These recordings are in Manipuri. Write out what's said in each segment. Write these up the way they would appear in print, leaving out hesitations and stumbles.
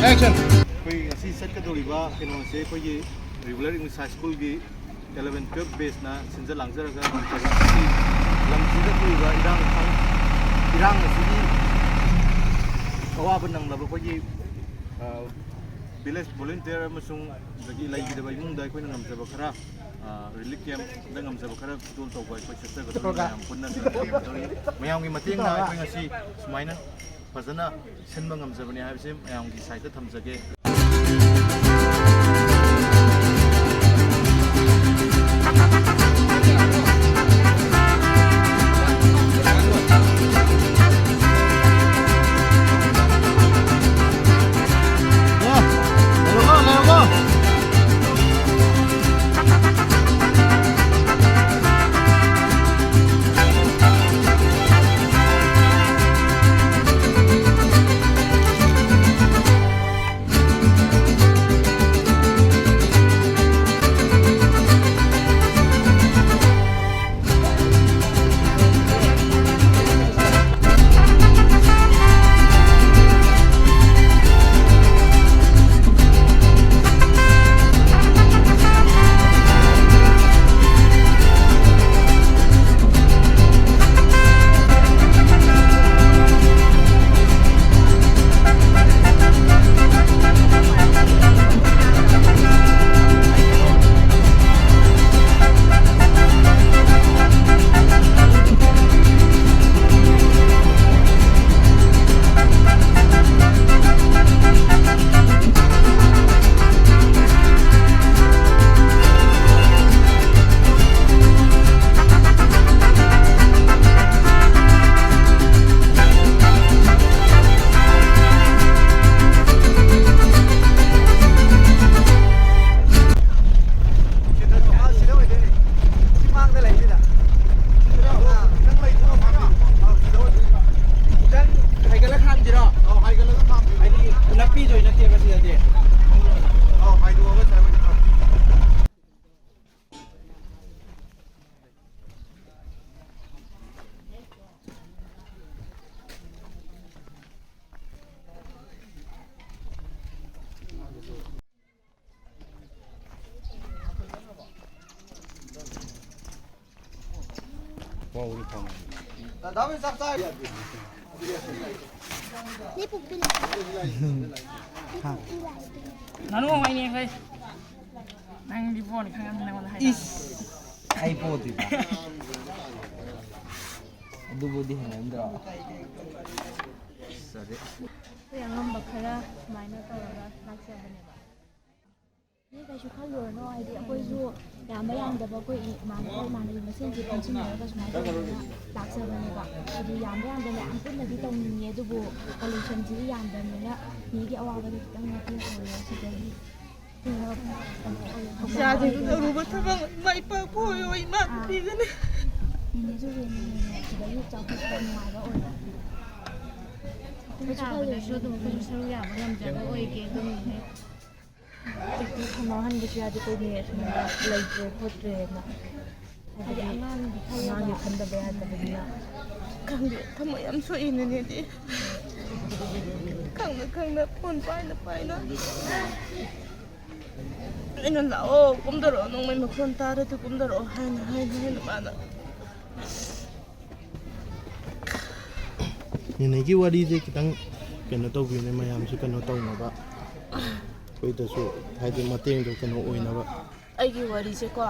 Action. कोई ऐसी सेट का दौड़ीबा कनो से कोई रेगुलर इंग्लिश हाई स्कूल की 11-12 बेस ना सिंजल लांजर का लंजीदा दौड़ीबा इरांग असिगी अवाब नंगलाबा कोई विलेज वॉलंटियर अमसुंग दगी लाइगिदबा इमुंग दा कोई नंगमजबा खरा रिलीफ कैंप नंगमजबा खरा टूल तौबा कोई सिस्टर का पुन्ना मयामगी मतेंग ना कोई ngasi सुमाइना फजना सिनबा ngamjabani हाबसे मयामगी साइड थमजगे Dapat saksa. Ni pupil. Nanu mau ini guys. Nang di phone kan nang mana hai. Is iPod itu. Aduh bodi hendra. Sorry. Yang ngambak kara mana tahu lah naksa bane ba. Ni kaisu khalur no idea koi ju yang da ba koi mana mesin ji pensin ne ba smai naksa bane ba. Jadi yang da ne ampun da di tong ni du bu pollution ji yang da ne na ni gi awa ba di tang na ti ho yo si jadi. Jadi tu rumah tabang mai pa ko yo ima di kan. Ini ju ni jadi jauh ke mana ba oi. Cái nào để số tụi mình số giảm làm cho nó ôi kia cái mình hết. Itu kemahan di sini ada ni semua lagi putri na. Ada aman di sana di kandang berada di sana. Kang dia kamu yang so ini ni di. Kang na pun pai na. Ini lah oh kumdaro nung may magpunta rito kumdaro hay na mana. Ini ki wadi je kita kena tahu ni mayam su kena tahu naba. Koi ta su hai de mateng do kena oi naba. Aigi wari se ko.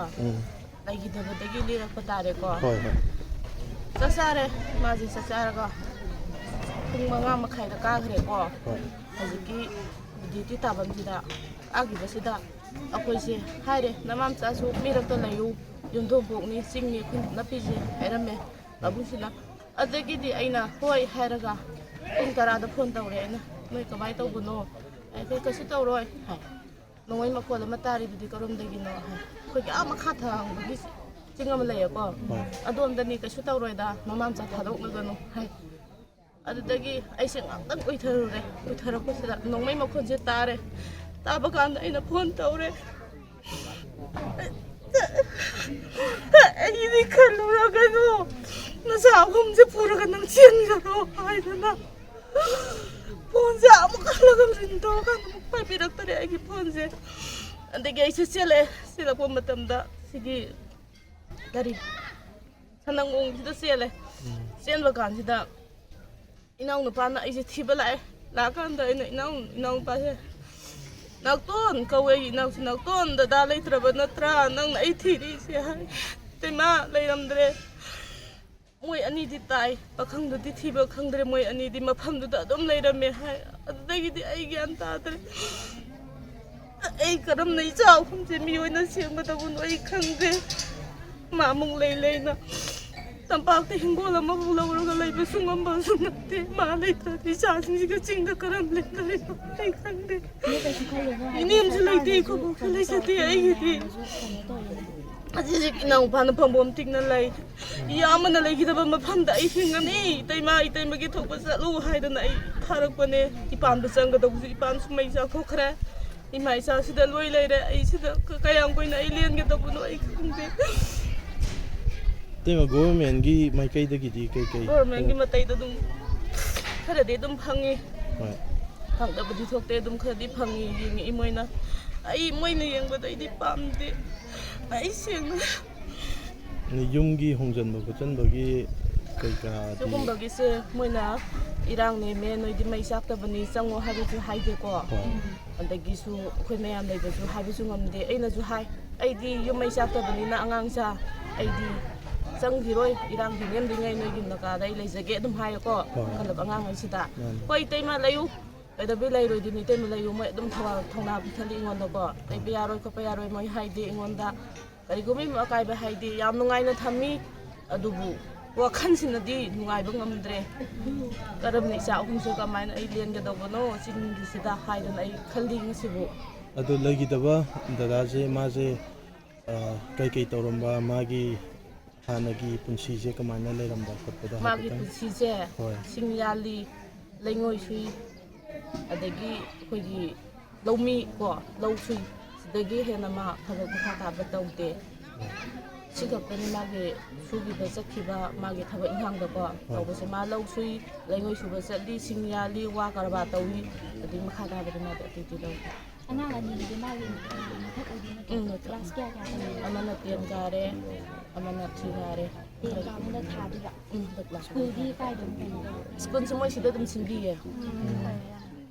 Aigi da ba dagi lira patare ko. Hoi hoi. Sasare maji sasara ko. Pung manga makai da ka gre ko. Haziki diti tabam sida agi ba sida akoi se haire namam cha su mirak to layu yundho bok ni sing ni kun napi je herame babu sila adagidi aina hoi hairaga pung tarada phone tawre na noi kamai tawbuno ai kai kasu tawroi hai noi makol ma tari bidi karom dagi no hai khoi ga ma kha thang bidi chingam lay ko adom dani kasu tawroi da mamam cha thadok na gano hai adagi ai sing ang uithar ko sida noi makol je tare taba kan aina phone tawre ini kalau raga no nasa akong je pura ka nang siyan garo ay na ꯐꯣꯟꯁꯦ ꯑꯃꯨꯛ ꯍꯜꯂꯒ ꯔꯤꯡ ꯇꯧꯔꯀꯥꯟꯗ ꯑꯃꯨꯛ ꯄꯥꯏꯕꯤꯔꯛꯇꯔꯦ ꯑꯩꯒꯤ ꯐꯣꯟꯁꯦ ꯑꯗꯒꯤ ꯑꯩꯁꯦ ꯆꯦꯜꯂꯛꯄ ꯃꯇꯝꯗ ꯁꯤꯒꯤ ꯀꯔꯤ ꯁꯅꯪꯒꯣꯡꯁꯤꯗ ꯆꯦꯟꯕ ꯀꯥꯟꯁꯤꯗ ꯏꯅꯥꯎꯅꯨꯄꯥꯅ ꯑꯩꯁꯦ ꯊꯤꯕ ꯂꯥꯛꯑꯀꯥꯟꯗ ꯑꯩꯅ ꯏꯅꯥꯎꯅꯨꯄꯥꯁꯦ ꯅꯥꯎꯇꯣꯟ ꯀꯧꯋꯦ ꯑꯩꯒꯤ ꯏꯅꯥꯎꯁꯦ ꯅꯥꯎꯇꯣꯟ ꯗꯗꯥ ꯂꯩꯇ꯭ꯔꯕ ꯅꯠꯇ꯭ꯔꯥ ꯅꯪꯅ ꯑꯩ ꯊꯤꯔꯤꯁꯦ ꯍꯥꯏ ꯏꯇꯩꯃꯥ ꯂꯩꯔꯝꯗ꯭ꯔꯦ ꯃꯣꯏ ꯑꯅꯤꯗꯤ ꯇꯥꯏ ꯄꯥꯈꯪꯗꯨꯗꯤ ꯊꯤꯕ ꯈꯪꯗ꯭ꯔꯦ ꯃꯣꯏ ꯑꯅꯤꯗꯤ ꯃꯐꯝꯗꯨꯗ ꯑꯗꯨꯝ ꯂꯩꯔꯝꯃꯦ ꯍꯥꯏ ꯑꯗꯨꯗꯒꯤꯗꯤ ꯑꯩ ꯒ꯭ꯌꯥꯟ ꯇꯥꯗ꯭ꯔꯦ ꯑꯩ ꯀꯔꯝꯅ ꯏꯆꯥ ꯑꯍꯨꯝꯁꯦ ꯃꯤꯑꯣꯏꯅ ꯁꯦꯝꯒꯗꯕꯅꯣ ꯑꯩ ꯈꯪꯗꯦ ꯃꯥꯃꯨꯛ ꯂꯩꯅ ꯇꯝꯄꯥꯛꯇ ꯍꯤꯡꯒꯣꯜ ꯑꯃꯕꯨ ꯂꯧꯔꯒ ꯂꯩꯕꯁꯨ ꯉꯝꯕꯁꯨ ꯅꯠꯇꯦ ꯃꯥ ꯂꯩꯇ꯭ꯔꯗꯤ ꯏꯆꯥꯁꯤꯡꯁꯤꯒ ꯆꯤꯡꯗ ꯀꯔꯝ ꯂꯩꯇꯔꯤꯅꯣ ꯑꯩ ꯈꯪꯗꯦ ꯏꯅꯦꯝꯁꯨ ꯂꯩꯇꯦ ꯏꯈꯨꯕꯣꯛꯁꯨ ꯂꯩꯖꯗꯦ ꯑꯩꯒꯤꯗꯤ ꯍꯧꯖꯤꯛ ꯏꯅꯥꯎꯄꯥꯅ ꯐꯪꯕꯣꯝ ꯇꯤꯛꯅ ꯂꯩ ꯏꯌꯥꯝꯕꯅ ꯂꯩꯈꯤꯗꯕ ꯃꯐꯝꯗ ꯑꯩ ꯍꯤꯡꯒꯅꯤ ꯏꯇꯩꯃꯒꯤ ꯊꯣꯛꯄ ꯆꯠꯂꯨ ꯍꯥꯏꯗꯅ ꯑꯩ ꯊꯥꯔꯛꯄꯅꯦ ꯏꯄꯥꯝꯗ ꯆꯪꯒꯗꯧꯕꯁꯨ ꯏꯄꯥꯝꯁꯨ ꯃꯩ ꯆꯥꯛꯊꯣꯛꯈ꯭ꯔꯦ ꯏꯃꯥ ꯏꯆꯥꯁꯤꯗ ꯂꯣꯏ ꯂꯩꯔꯦ ꯑꯩ ꯁꯤꯗ ꯀꯌꯥꯝ ꯀꯨꯏꯅ ꯑꯩ ꯂꯦꯟꯒꯗꯧꯕꯅꯣ ꯑꯩ ꯈꯪꯗꯦ ꯇꯦꯡ ꯒꯣꯚꯔꯟꯃꯦꯟꯠꯒꯤ ꯃꯥꯏꯀꯩꯗꯒꯤꯗꯤ ꯀꯩ ꯒꯣꯚꯔꯟꯃꯦꯟꯠꯒꯤ ꯃꯇꯩꯗ ꯑꯗꯨꯝ ꯈꯔꯗꯤ ꯑꯗꯨꯝ ꯐꯪꯉꯤ ꯍꯣꯏ ꯐꯪꯗꯕꯗꯤ ꯊꯣꯛꯇꯦ ꯑꯗꯨꯝ ꯈꯔꯗꯤ ꯐꯪꯉꯤ ꯌꯦꯡꯉꯛꯏ ꯃꯣꯏꯅ ꯌꯦꯡꯕꯗ ꯑꯩꯗꯤ ꯄꯥꯝꯗꯦ ꯑꯩ ꯁꯦꯡꯅ ꯌꯨꯝꯒꯤ ꯍꯣꯡꯖꯟꯕ ꯈꯣꯠꯆꯟꯕꯒꯤ ꯀꯩꯀꯥꯗꯤ ꯁꯤꯒꯨꯝꯕꯒꯤꯁꯦ ꯃꯣꯏꯅ ꯏꯔꯥꯡ ꯅꯦꯝꯃꯦ ꯅꯣꯏꯗꯤ ꯃꯩ ꯆꯥꯛꯇꯕꯅꯤ ꯆꯪꯉꯣ ꯍꯥꯏꯕꯁꯨ ꯍꯥꯏꯗꯦꯀꯣ ꯑꯗꯒꯤꯁꯨ ꯑꯩꯈꯣꯏ ꯃꯌꯥꯝ ꯂꯩꯕꯁꯨ ꯍꯥꯏꯕꯁꯨ ꯉꯝꯗꯦ ꯑꯩꯅꯁꯨ ꯍꯥꯏ ꯑꯩꯗꯤ ꯌꯨꯝ ꯃꯩ ꯆꯥꯛꯇꯕꯅꯤꯅ ꯑꯉꯥꯡꯁꯥ ꯑꯩꯗꯤ ꯆꯪꯈꯤꯔꯣꯏ ꯏꯔꯥꯡꯗꯤ ꯅꯦꯝꯗ꯭ꯔꯤꯉꯩ ꯅꯣꯏꯒꯤ ꯅꯀꯥꯗ ꯑꯩ ꯂꯩꯖꯒꯦ ꯑꯗꯨꯝ ꯍꯥꯏꯌꯦꯀꯣ ꯈꯜꯂꯕ ꯑꯉꯥꯡꯉꯩꯁꯤꯗ ꯍꯣꯏ ꯏꯇꯩꯃ ꯂꯩꯌꯨ ꯀꯩꯗꯧꯕꯩ ꯂꯩꯔꯣꯏꯗꯣꯏꯅꯤ ꯏꯇꯩꯃ ꯂꯩꯌꯨ ꯃꯣꯏ ꯑꯗꯨꯝ ꯊꯧꯅꯥ ꯄꯤꯊꯜꯂꯤ ꯑꯩꯉꯣꯟꯗꯀꯣ ꯂꯩꯕ ꯌꯥꯔꯣꯏ ꯈꯣꯠꯄ ꯌꯥꯔꯣꯏ ꯃꯣꯏ ꯍꯥꯏꯗꯦ ꯑꯩꯉꯣꯟꯗ ꯀꯔꯤꯒꯨꯝꯕ ꯑꯀꯥꯏꯕ ꯍꯥꯏꯗꯦ ꯌꯥꯝ ꯅꯨꯡꯉꯥꯏꯅ ꯊꯝꯃꯤ ꯑꯗꯨꯕꯨ ꯋꯥꯈꯜꯁꯤꯅꯗꯤ ꯅꯨꯡꯉꯥꯏꯕ ꯉꯝꯗ꯭ꯔꯦ ꯀꯔꯝꯅ ꯏꯆꯥ ꯑꯍꯨꯝꯁꯦ ꯀꯃꯥꯏꯅ ꯑꯩ ꯂꯦꯟꯒꯗꯧꯕꯅꯣ ꯆꯤꯡꯒꯤꯁꯤꯗ ꯍꯥꯏꯗꯅ ꯑꯩ ꯈꯜꯂꯤ ꯉꯁꯤꯕꯨ ꯑꯗꯨ ꯂꯩꯈꯤꯗꯕ ꯗꯗꯥꯁꯦ ꯃꯥꯁꯦ ꯀꯩꯀꯩ ꯇꯧꯔꯝꯕ ꯃꯥꯒꯤ ꯍꯥꯟꯅꯒꯤ ꯄꯨꯟꯁꯤꯁꯦ ꯀꯃꯥꯏꯅ ꯂꯩꯔꯝꯕ ꯈꯣꯠꯄꯗ ꯃꯥꯒꯤ ꯄꯨꯟꯁꯤꯁꯦ ꯍꯣꯏ ꯁꯤꯡ ꯌꯥꯜꯂꯤ ꯂꯩꯉꯣꯏ ꯁꯨꯏ ꯑꯗꯒꯤ ꯑꯩꯈꯣꯏꯒꯤ ꯂꯧꯃꯤ ꯀꯣ ꯂꯧ ꯁꯨꯏ ꯁꯤꯗꯒꯤ ꯍꯦꯟꯅ ꯃꯥ ꯊꯕꯛ ꯃꯈꯥ ꯇꯥꯕ ꯇꯧꯗꯦ ꯁꯤ ꯈꯛꯇꯅꯤ ꯃꯥꯒꯤ ꯁꯨꯈꯤꯕ ꯆꯠꯈꯤꯕ ꯃꯥꯒꯤ ꯊꯕꯛ ꯏꯪꯈꯥꯡꯗꯀꯣ ꯇꯧꯕꯁꯦ ꯃꯥ ꯂꯧ ꯁꯨꯏ ꯂꯩꯉꯣꯏ ꯁꯨꯕ ꯆꯠꯂꯤ ꯁꯤꯡ ꯌꯥꯜꯂꯤ ꯋꯥ ꯀꯔꯕꯥꯔ ꯇꯧꯏ ꯑꯗꯒꯤ ꯃꯈꯥ ꯇꯥꯕꯗꯤ ꯃꯥꯗꯤ ꯑꯇꯩꯗꯤ ꯇꯧꯗꯦ ꯑꯉꯥꯡ ꯑꯅꯤꯗꯨꯗꯤ ꯃꯥꯒꯤ ꯃꯊꯛ ꯑꯣꯏꯗꯣꯏꯅ ꯀ꯭ꯂꯥꯁ ꯀꯌꯥ ꯇꯝꯃꯤꯅꯣ ꯑꯃꯅ 10 ꯀꯥꯔꯦ ꯑꯃꯅ 3 ꯀꯥꯔꯦ ꯑꯃꯗ ꯊꯥꯗꯣꯏꯕ ꯀ꯭ꯂꯥꯁ ꯁ꯭ꯀꯨꯜꯗꯤ ꯀꯥꯏꯗ ꯀꯩꯅꯣ ꯁ꯭ꯀꯨꯜꯁꯨ ꯃꯣꯏ ꯁꯤꯗ ꯑꯗꯨꯝ ꯁꯤꯟꯕꯤꯌꯦ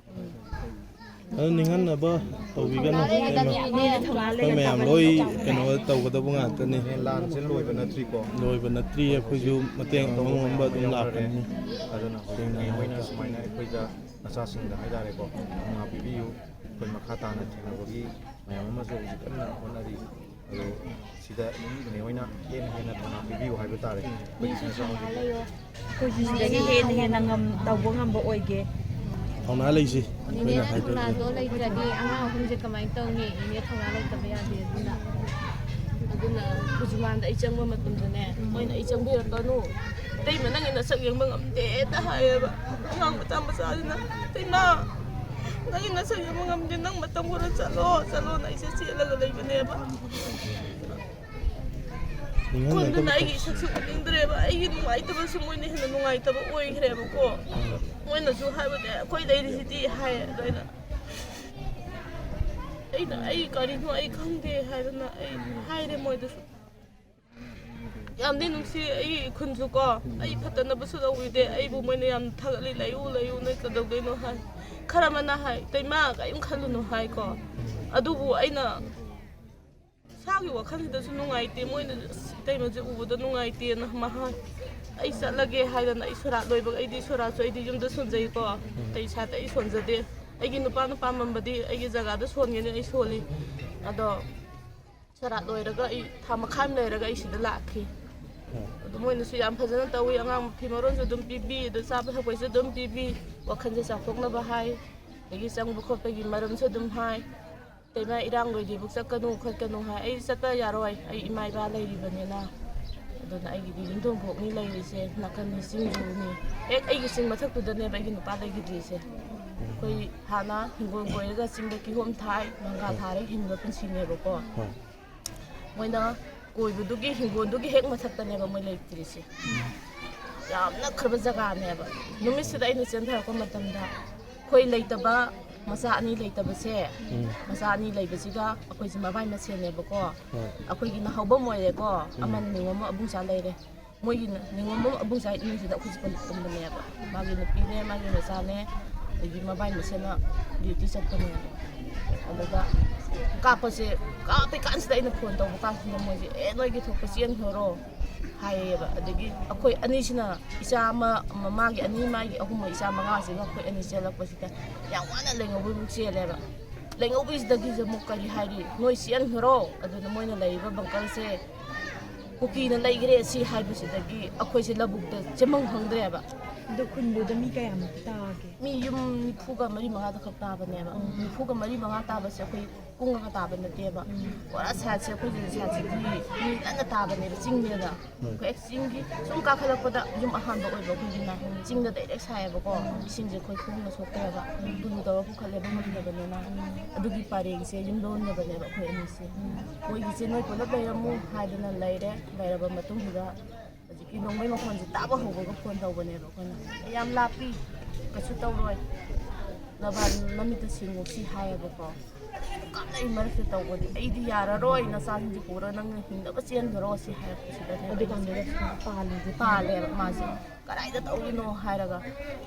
ꯑꯗꯨ ꯅꯤꯡꯍꯟꯅꯕ ꯇꯧꯕꯤꯒꯅꯨ ꯑꯩꯈꯣꯏ ꯃꯌꯥꯝ ꯂꯣꯏ ꯀꯩꯅꯣ ꯇꯧꯒꯗꯕ ꯉꯥꯛꯇꯅꯤ ꯂꯥꯟꯁꯦ ꯂꯣꯏꯕ ꯅꯠꯇ꯭ꯔꯤꯀꯣ ꯂꯣꯏꯕ ꯅꯠꯇ꯭ꯔꯤ ꯑꯩꯈꯣꯏꯁꯨ ꯃꯇꯦꯡ ꯑꯃ ꯑꯗꯨꯝ ꯂꯥꯛꯀꯅꯤ ꯑꯗꯨꯅ ꯍꯧꯖꯤꯛ ꯃꯣꯏꯅ ꯁꯨꯃꯥꯏꯅ ꯑꯩꯈꯣꯏꯗ ꯃꯆꯥꯁꯤꯡꯗ ꯍꯥꯏꯇꯥꯔꯦꯀꯣ ꯊꯧꯅꯥ ꯄꯤꯕꯤꯌꯨ ꯑꯩꯈꯣꯏ ꯃꯈꯥ ꯇꯥꯅ ꯊꯦꯡꯅꯕꯒꯤ ꯃꯌꯥꯝ ꯑꯃꯁꯨ ꯍꯧꯖꯤꯛ ꯀꯟꯅ ꯍꯣꯠꯅꯔꯤ ꯑꯗꯣ ꯁꯤꯗ ꯃꯣꯏꯅ ꯍꯦꯟꯅ ꯊꯧꯅꯥ ꯄꯤꯕꯤꯌꯨ ꯍꯥꯏꯕ ꯇꯥꯔꯦ ꯑꯩꯈꯣꯏꯁꯨ ꯁꯤꯗꯒꯤ ꯍꯦꯟꯅ ꯇꯧꯕ ꯉꯝꯕ ꯑꯣꯏꯒꯦ ꯊꯧꯅꯥ ꯂꯩꯁꯤ ꯏꯅꯦ ꯑꯩꯈꯣꯏꯅ ꯍꯥꯏꯖꯕꯅꯤ ꯊꯧꯅꯥꯗꯣ ꯂꯩꯇ꯭ꯔꯗꯤ ꯑꯉꯥꯡ ꯑꯍꯨꯝꯁꯦ ꯀꯃꯥꯏꯅ ꯇꯧꯅꯤ ꯏꯅꯦ ꯊꯧꯅꯥ ꯂꯩꯇꯕ ꯌꯥꯗꯦ ꯑꯗꯨꯅ ꯍꯧꯖꯤꯛꯃꯥꯟꯗ ꯑꯩ ꯆꯪꯕ ꯃꯇꯝꯗꯅꯦ ꯃꯣꯏꯅ ꯑꯩ ꯆꯪꯕꯤꯔꯛꯀꯅꯨ ꯏꯇꯩꯃ ꯅꯪꯒꯤ ꯅꯁꯛ ꯌꯦꯡꯕ ꯉꯝꯗꯦꯇ ꯍꯥꯏꯌꯦꯕ ꯑꯉꯥꯡ ꯃꯆꯥꯁꯤꯅ ꯏꯇꯩꯃ ꯅꯪꯒꯤ ꯅꯁꯛ ꯌꯦꯡꯕ ꯉꯝꯗꯦ ꯅꯪ ꯃꯇꯝ ꯈꯔ ꯆꯠꯂꯣꯅ ꯑꯩꯁꯦ ꯆꯦꯜꯂꯒ ꯂꯩꯕꯅꯦꯕ ꯈꯨꯟꯗꯨꯅ ꯑꯩꯒꯤ ꯏꯁꯛꯁꯨ ꯎꯅꯤꯡꯗ꯭ꯔꯦꯕ ꯑꯩꯒꯤ ꯅꯨꯡꯉꯥꯏꯇꯕꯁꯨ ꯃꯣꯏꯅ ꯍꯦꯟꯅ ꯅꯨꯡꯉꯥꯏꯇꯕ ꯑꯣꯏꯈ꯭ꯔꯦꯕꯀꯣ ꯃꯣꯏꯅꯁꯨ ꯍꯥꯏꯕꯅꯦ ꯑꯩꯈꯣꯏ ꯂꯩꯔꯤꯁꯤꯗꯤ ꯍꯥꯏ ꯑꯗꯣ ꯑꯩ ꯀꯔꯤꯅꯣ ꯑꯩ ꯈꯪꯗꯦ ꯍꯥꯏꯗꯅ ꯑꯩ ꯍꯥꯏꯔꯦ ꯃꯣꯏꯗꯁꯨ ꯌꯥꯝꯗꯤ ꯅꯨꯡꯁꯤ ꯑꯩꯒꯤ ꯈꯨꯟꯁꯨ ꯀꯣ ꯑꯩ ꯐꯠꯇꯅꯕꯁꯨ ꯇꯧꯕꯤꯗꯦ ꯑꯩꯕꯨ ꯃꯣꯏꯅ ꯌꯥꯝ ꯊꯥꯒꯠꯂꯤ ꯂꯩꯌꯨ ꯅꯣꯏ ꯀꯩꯗꯧꯗꯣꯏꯅꯣ ꯍꯥꯏ ꯈꯔ ꯑꯃꯅ ꯍꯥꯏ ꯏꯇꯩꯃ ꯀꯔꯤꯝ ꯈꯜꯂꯨꯅꯨ ꯍꯥꯏꯀꯣ ꯑꯗꯨꯕꯨ ꯑꯩꯅ ꯏꯁꯥꯒꯤ ꯋꯥꯈꯜꯁꯤꯗꯁꯨ ꯅꯨꯡꯉꯥꯏꯇꯦ ꯃꯣꯏꯅ ꯏꯇꯩꯃꯁꯦ ꯎꯕꯗ ꯅꯨꯡꯉꯥꯏꯇꯦꯅ ꯃꯍꯥꯏ ꯑꯩ ꯆꯠꯂꯒꯦ ꯍꯥꯏꯗꯅ ꯑꯩ ꯁꯣꯔꯥꯠ ꯂꯣꯏꯕꯒ ꯑꯩꯗꯤ ꯁꯣꯔꯥꯠꯁꯨ ꯑꯩꯗꯤ ꯌꯨꯝꯗ ꯁꯣꯟꯖꯩꯀꯣ ꯑꯩ ꯏꯁꯥꯗ ꯑꯩ ꯁꯣꯟꯖꯗꯦ ꯑꯩꯒꯤ ꯅꯨꯄꯥꯅ ꯄꯥꯝꯃꯝꯕꯗꯤ ꯑꯩꯒꯤ ꯖꯒꯥꯗ ꯁꯣꯟꯒꯦꯅ ꯑꯩ ꯁꯣꯜꯂꯤ ꯑꯗꯣ ꯁꯣꯔꯥꯠ ꯂꯣꯏꯔꯒ ꯑꯩ ꯊꯥ ꯃꯈꯥꯏ ꯑꯃ ꯂꯩꯔꯒ ꯑꯩ ꯁꯤꯗ ꯂꯥꯛꯈꯤ ꯑꯗꯨ ꯃꯣꯏꯅꯁꯨ ꯌꯥꯝ ꯐꯖꯅ ꯇꯧꯋꯤ ꯑꯉꯥꯡ ꯃꯐꯤ ꯃꯔꯣꯟꯁꯨ ꯑꯗꯨꯝ ꯄꯤꯕꯤ ꯑꯗꯨ ꯆꯥꯕ ꯊꯛꯄꯩꯁꯨ ꯑꯗꯨꯝ ꯄꯤꯕꯤ ꯋꯥꯈꯜꯁꯦ ꯆꯥꯎꯊꯣꯛꯅꯕ ꯍꯥꯏ ꯑꯗꯒꯤ ꯆꯪꯕ ꯈꯣꯠꯄꯒꯤ ꯃꯔꯝꯁꯨ ꯑꯗꯨꯝ ꯍꯥꯏ ꯏꯇꯩꯃ ꯏꯔꯥꯡ ꯂꯣꯏꯗ꯭ꯔꯤꯐꯥꯎ ꯆꯠꯀꯅꯨ ꯈꯣꯠꯀꯅꯨ ꯍꯥꯏ ꯑꯩ ꯆꯠꯄ ꯌꯥꯔꯣꯏ ꯑꯩ ꯏꯃꯥ ꯏꯄꯥ ꯂꯩꯔꯤꯕꯅꯤꯅ ꯑꯗꯨꯅ ꯑꯩꯒꯤꯗꯤ ꯌꯨꯝꯊꯣꯡꯈꯣꯛꯅꯤ ꯂꯩꯔꯤꯁꯦ ꯅꯥꯀꯟꯅꯤ ꯆꯤꯡꯖꯨꯅꯤ ꯍꯦꯛ ꯑꯩꯒꯤ ꯆꯤꯡ ꯃꯊꯛꯇꯨꯗꯅꯦꯕ ꯑꯩꯒꯤ ꯅꯨꯄꯥ ꯂꯩꯈꯤꯗ꯭ꯔꯤꯁꯦ ꯑꯩꯈꯣꯏ ꯍꯥꯟꯅ ꯍꯤꯡꯒꯣꯜ ꯀꯣꯏꯔꯒ ꯆꯤꯡꯗ ꯀꯤꯍꯣꯝ ꯊꯥꯏ ꯃꯪꯒꯥ ꯊꯥꯔꯒ ꯍꯤꯡꯕ ꯄꯨꯟꯁꯤꯅꯦꯕꯀꯣ ꯃꯣꯏꯅ ꯀꯣꯏꯕꯗꯨꯒꯤ ꯍꯤꯡꯒꯣꯜꯗꯨꯒꯤ ꯍꯦꯛ ꯃꯊꯛꯇꯅꯦꯕ ꯃꯣꯏ ꯂꯩꯇ꯭ꯔꯤꯁꯦ ꯌꯥꯝ ꯅꯛꯈ꯭ꯔꯕ ꯖꯒꯥꯅꯦꯕ ꯅꯨꯃꯤꯠꯁꯤꯗ ꯑꯩꯅ ꯆꯦꯟꯊꯔꯛꯄ ꯃꯇꯝꯗ ꯑꯩꯈꯣꯏ ꯂꯩꯇꯕ ꯃꯆꯥ ꯑꯅꯤ ꯂꯩꯇꯕꯁꯦ ꯃꯆꯥ ꯑꯅꯤ ꯂꯩꯕꯁꯤꯒ ꯑꯩꯈꯣꯏꯁꯦ ꯃꯕꯥꯏ ꯃꯁꯦꯟꯅꯦꯕꯀꯣ ꯑꯩꯈꯣꯏꯒꯤꯅ ꯍꯧꯕꯝ ꯑꯣꯏꯔꯦꯀꯣ ꯑꯃꯅ ꯅꯤꯉꯣꯝꯕ ꯑꯕꯨꯡꯆꯥ ꯂꯩꯔꯦ ꯃꯣꯏꯒꯤꯅ ꯅꯤꯉꯣꯝꯕ ꯑꯕꯨꯡꯆꯥ ꯏꯃꯨꯡꯁꯤꯗ ꯑꯩꯈꯣꯏꯁꯦ ꯄꯨꯟꯕꯅꯦꯕ ꯃꯥꯒꯤ ꯅꯨꯄꯤꯅꯦ ꯃꯥꯒꯤ ꯃꯆꯥꯅꯦ ꯑꯗꯒꯤ ꯃꯕꯥꯏ ꯃꯁꯦꯟꯅ ꯗ꯭ꯌꯨꯇꯤ ꯆꯠꯄꯅꯦꯕ ꯑꯗꯨꯒ ꯀꯥꯞꯄꯤꯀꯥꯟꯁꯤꯗ ꯑꯩꯅ ꯐꯣꯟ ꯇꯧꯕ ꯀꯥꯟꯁꯤꯗ ꯃꯣꯏꯁꯦ ꯅꯣꯏꯒꯤ ꯊꯣꯛꯄ ꯆꯦꯟꯈ꯭ꯔꯣ ꯍꯥꯏꯌꯦꯕ ꯑꯗꯒꯤ ꯑꯩꯈꯣꯏ ꯑꯅꯤꯁꯤꯅ ꯏꯆꯥ ꯃꯥꯒꯤ ꯑꯅꯤ ꯃꯥꯒꯤ ꯑꯍꯨꯝ ꯏꯆꯥ ꯃꯉꯥꯁꯤꯒ ꯑꯩꯈꯣই ꯑꯅꯤ ꯆꯦꯜꯂꯛꯄꯁꯤꯗ ꯌꯥꯝ ꯋꯥꯅ ꯂꯩꯉꯧꯕꯤꯃꯨꯛ ꯆꯦꯜꯂꯦꯕ ꯂꯩꯉꯧꯕꯤꯁꯤꯗꯒꯤꯁꯨ ꯑꯃꯨꯛ ꯀꯔꯤ ꯍꯥꯏꯔꯤ ꯅꯣꯏ ꯆꯦꯟꯈ꯭ꯔꯣ ꯑꯗꯨꯅ ꯃꯣꯏꯅ ꯂꯩꯔꯤꯕ ꯕꯪꯀꯔꯁꯦ ꯀꯨꯀꯤꯅ ꯂꯩꯈ꯭ꯔꯦ ꯁꯤ ꯍꯥꯏꯕꯁꯤꯗꯒꯤ ꯑꯩꯈꯣꯏꯁꯦ ꯂꯧꯕꯨꯛꯇ ꯆꯦꯟꯐꯝ ꯈꯪꯗ꯭ꯔꯦꯕ ꯑꯗꯣ ꯈꯨꯟꯗꯨꯗ ꯃꯤ ꯀꯌꯥꯃꯨꯛ ꯇꯥꯒꯦ ꯃꯤ ꯌꯨꯝ 40-45 ꯈꯛ ꯇꯥꯕꯅꯦꯕ 40-45 ꯇꯥꯕꯁꯦ ꯑꯩꯈꯣꯏ ꯀꯨꯡꯉꯒ ꯇꯥꯕ ꯅꯠꯇꯦꯕ ꯄꯨꯔꯥ ꯁꯥꯏꯠꯁꯦ ꯑꯩꯈꯣꯏꯒꯤ ꯁꯥꯏꯠꯁꯤꯗꯤ ꯃꯤ ꯀꯟꯅ ꯇꯥꯕꯅꯦꯕ ꯆꯤꯡꯅꯦꯗ ꯑꯩꯈꯣꯏ ꯆꯤꯡꯒꯤ ꯁꯨꯝ ꯀꯥꯈꯠꯂꯛꯄꯗ ꯌꯨꯝ ꯑꯍꯥꯟꯕ ꯑꯣꯏꯕ ꯑꯩꯈꯣꯏꯒꯤꯅ ꯆꯤꯡꯗ ꯗꯥꯏꯔꯦꯛ ꯁꯥꯏꯌꯦꯕꯀꯣ ꯏꯁꯤꯡꯁꯦ ꯑꯩꯈꯣꯏ ꯈꯣꯡꯅ ꯁꯣꯛꯇ꯭ꯔꯦꯕ ꯇꯨꯂꯨ ꯇꯧꯔ ꯄꯨꯈꯠꯂꯦꯕ ꯉꯝꯗꯕꯅꯤꯅ ꯑꯗꯨꯒꯤ ꯄꯔꯦꯡꯁꯦ ꯌꯨꯝꯂꯣꯟꯅꯕꯅꯦꯕ ꯑꯩꯈꯣꯏ ꯑꯅꯤꯁꯦ ꯃꯣꯏꯒꯤꯁꯦ ꯅꯣꯏ ꯄꯨꯂꯞ ꯂꯩꯔꯝꯃꯨ ꯍꯥꯏꯗꯅ ꯂꯩꯔꯕ ꯃꯇꯨꯡꯁꯤꯗ ꯍꯧꯖꯤꯛꯀꯤ ꯅꯣꯡꯃꯩ ꯃꯈꯣꯟꯁꯦ ꯇꯥꯕ ꯍꯧꯕꯒ ꯐꯣꯟ ꯇꯧꯕꯅꯦꯕ ꯑꯩꯈꯣꯏꯅ ꯌꯥꯝ ꯂꯥꯞꯄꯤ ꯀꯩꯁꯨ ꯇꯧꯔꯣꯏ ꯅꯃꯤꯠꯇ ꯁꯤꯡꯉꯨ ꯁꯤ ꯍꯥꯏꯌꯦꯕꯀꯣ ꯀꯥꯞꯅꯩ ꯃꯔꯛꯇ ꯇꯧꯕꯗꯤ ꯑꯩꯗꯤ ꯌꯥꯔꯔꯣꯏ ꯅꯆꯥꯁꯤꯡꯁꯤ ꯄꯨꯔ ꯅꯪꯅ ꯍꯤꯡꯅꯕ ꯆꯦꯟꯈ꯭ꯔꯣ ꯁꯤ ꯍꯥꯏꯔꯛꯄꯁꯤꯗꯅꯦ ꯄꯥꯜꯂꯦꯕ ꯃꯥꯁꯦ ꯀꯗꯥꯏꯗ ꯇꯧꯔꯤꯅꯣ ꯍꯥꯏꯔꯒ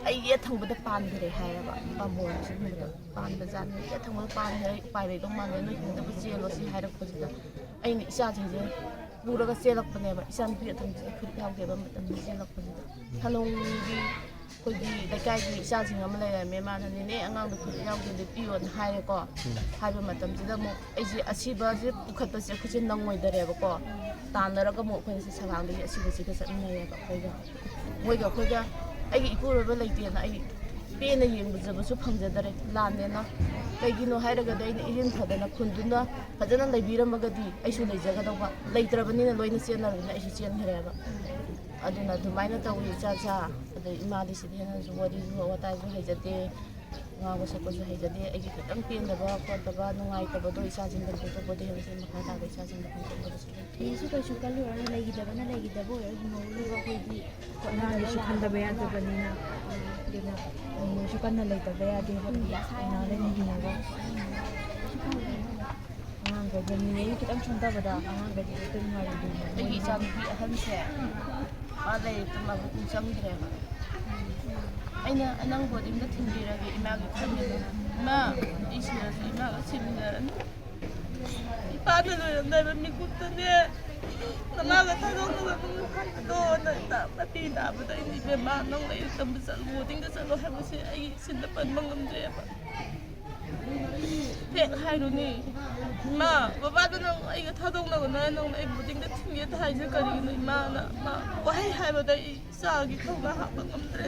ꯑꯩ ꯌꯦꯠ ꯊꯪꯕꯗ ꯄꯥꯟꯈ꯭ꯔꯦ ꯍꯥꯏꯌꯦꯕ ꯄꯥꯝꯕꯣꯝꯁꯤꯒꯨꯝꯕꯗ ꯄꯥꯟꯕ ꯖꯥꯠꯅꯤ ꯌꯦꯠ ꯊꯪꯕꯗ ꯄꯥꯟꯈ꯭ꯔꯦ ꯎꯄꯥꯏ ꯂꯩꯗꯧ ꯃꯥꯟꯗꯦ ꯅꯣꯏ ꯍꯤꯡꯅꯕ ꯆꯦꯜꯂꯣ ꯁꯤ ꯍꯥꯏꯔꯛꯄꯁꯤꯗ ꯑꯩꯅ ꯏꯆꯥꯁꯤꯡꯁꯦ ꯄꯨꯔꯒ ꯆꯦꯜꯂꯛꯄꯅꯦꯕ ꯏꯆꯥꯅꯨꯄꯤ ꯑꯇꯣꯝꯕꯤꯁꯦ ꯐꯨꯔꯤꯠ ꯌꯥꯎꯗꯦꯕ ꯃꯇꯝꯗ ꯆꯦꯜꯂꯛꯄꯁꯤꯗ ꯊꯅꯣꯡꯒꯤ ꯑꯩꯈꯣꯏꯒꯤ ꯂꯩꯀꯥꯏꯒꯤ ꯏꯆꯥꯁꯤꯡ ꯑꯃ ꯂꯩꯔꯝꯃꯦ ꯃꯥꯅ ꯅꯦꯅꯦ ꯑꯉꯥꯡꯗꯣ ꯐꯨꯔꯤꯠ ꯌꯥꯎꯗꯦ ꯂꯤꯠꯄꯤꯌꯣꯅ ꯍꯥꯏꯔꯦꯀꯣ ꯍꯥꯏꯕ ꯃꯇꯝꯁꯤꯗ ꯑꯃꯨꯛ ꯑꯩꯁꯦ ꯑꯁꯤꯕꯁꯦ ꯄꯨꯈꯠꯄꯁꯦ ꯑꯩꯈꯣꯏꯁꯦ ꯅꯪꯉꯣꯏꯗꯔꯦꯕꯀോ ꯇꯥꯟꯅꯔꯒ ꯑꯃꯨꯛ ꯑꯩꯈꯣꯏꯅꯁꯦ ꯁꯂꯥꯡꯗꯒꯤ ꯑꯁꯤꯕꯁꯤꯒ ꯆꯠꯃꯤꯟꯅꯩꯌꯦꯕ ꯑꯩꯈꯣꯏꯒ ꯑꯩꯒꯤ ꯏꯄꯨꯔꯣꯏꯕ ꯂꯩꯇꯦꯅ ꯑꯩ ꯄꯦꯟꯅ ꯌꯦꯡꯕꯖꯕꯁꯨ ꯐꯪꯖꯗꯔꯦ ꯂꯥꯟꯅꯦꯅ ꯀꯩꯒꯤꯅꯣ ꯍꯥꯏꯔꯒꯗꯤ ꯑꯩꯅ ꯏꯔꯤꯟ ꯐꯗꯅ ꯈꯨꯟꯗꯨꯅ ꯐꯖꯅ ꯂꯩꯕꯤꯔꯝꯃꯒꯗꯤ ꯑꯩꯁꯨ ꯂꯩꯖꯒꯗꯧꯕ ꯂꯩꯇ꯭ꯔꯕꯅꯤꯅ ꯂꯣꯏꯅ ꯆꯦꯟꯅꯔꯕꯅꯤꯅ ꯑꯩꯁꯨ ꯆꯦꯟꯈ꯭ꯔꯦꯕ ꯑꯗꯨꯅ ꯑꯗꯨꯃꯥꯏꯅ ꯇꯧꯋꯤ ꯏꯆꯥ ꯑꯗꯩ ꯏꯃꯥꯗꯤ ꯁꯤꯗꯤ ꯍꯦꯟꯅꯁꯨ ꯋꯥꯔꯤꯁꯨ ꯋꯥꯇꯥꯏꯁꯨ ꯍꯩꯖꯗꯦ ꯉꯥꯡꯕ ꯁꯛꯄꯁꯨ ꯍꯩꯖꯗꯦ ꯑꯩꯒꯤ ꯈꯤꯇꯪ ꯄꯦꯟꯗꯕ ꯈꯣꯠꯇꯕ ꯅꯨꯡꯉꯥꯏꯇꯕꯗꯣ ꯏꯆꯥꯁꯤꯡꯗ ꯐꯣꯡꯗꯣꯛꯄꯗ ꯍꯦꯟꯅꯁꯨ ꯃꯈꯥ ꯇꯥꯕ ꯏꯆꯥꯁꯤꯡꯗ ꯐꯣꯡꯗꯣꯛꯄꯗꯁꯨ ꯀꯩꯁꯨ ꯈꯜꯂꯨꯔꯒ ꯂꯩꯈꯤꯗꯕ ꯑꯣꯏꯔꯒ ꯍꯤꯡꯍꯧꯔꯤꯕ ꯑꯩꯈꯣꯏꯗꯤ ꯑꯉꯥꯡꯒꯤꯁꯨ ꯈꯟꯗꯕ ꯌꯥꯗꯕꯅꯤꯅ ꯑꯗꯨꯅ ꯃꯣꯏꯁꯨ ꯀꯟꯅ ꯂꯩꯇꯕ ꯌꯥꯗꯦ ꯑꯩꯅ ꯂꯩꯅ ꯍꯤꯡꯉꯒ ꯑꯉꯥꯡꯈꯩꯗ ꯃꯤꯉꯩ ꯈꯤꯇꯪ ꯁꯣꯟꯊꯕꯗ ꯑꯉꯥꯡꯈꯩꯗꯤ ꯈꯤꯇꯪ ꯅꯨꯡꯉꯥꯏꯔꯣꯏꯗꯣꯏꯅꯦ ꯑꯩꯒꯤ ꯏꯆꯥꯅꯨꯄꯤ ꯑꯍꯟꯁꯦ ꯃꯥ ꯂꯩꯔꯛꯇ ꯃꯕꯨꯛ ꯆꯪꯗ꯭ꯔꯦꯕ ꯑꯩꯅ ꯅꯪ ꯕꯣꯔꯗꯤꯡꯗ ꯊꯤꯟꯕꯤꯔꯒꯦ ꯏꯃꯥꯒꯤ ꯈꯟꯕꯤꯗ ꯏꯃꯥ ꯑꯩ ꯁꯤꯔꯁꯨ ꯏꯃꯥꯒ ꯁꯤꯃꯤꯟꯅꯔꯅꯤ ꯏꯄꯥꯅ ꯂꯣꯏꯔꯝꯗꯥꯏꯕ ꯃꯤꯀꯨꯞꯇꯅꯦ ꯅꯃꯥꯒ ꯊꯥꯗꯣꯛꯅꯕ ꯍꯥꯏꯕꯗꯣꯅ ꯃꯄꯤ ꯇꯥꯕꯗ ꯑꯩꯅ ꯏꯕꯦꯝꯃ ꯅꯪ ꯂꯥꯏꯔꯤꯛ ꯇꯝꯕ ꯆꯠꯂꯨ ꯕꯣꯔꯗꯤꯡꯗ ꯆꯠꯂꯣ ꯍꯥꯏꯕꯁꯦ ꯑꯩ ꯁꯤꯟꯗ ꯄꯟꯕ ꯉꯝꯗ꯭ꯔꯦꯕ ꯍꯦꯛ ꯍꯥꯏꯔꯨꯅꯤ ꯏꯃꯥ ꯕꯕꯥꯗꯣ ꯅꯪ ꯑꯩꯒ ꯊꯥꯗꯣꯛꯅꯕꯅ ꯅꯪꯅ ꯑꯩ ꯕꯣꯔꯗꯤꯡꯗ ꯊꯤꯟꯒꯦ ꯍꯥꯏꯁꯦ ꯀꯔꯤꯒꯤꯅꯣ ꯏꯃꯥꯅ ꯋꯥꯍꯩ ꯍꯥꯏꯕꯗ ꯑꯩ ꯏꯆꯥꯒꯤ ꯊꯧꯅꯥ ꯍꯥꯞꯄ ꯉꯝꯗ꯭ꯔꯦ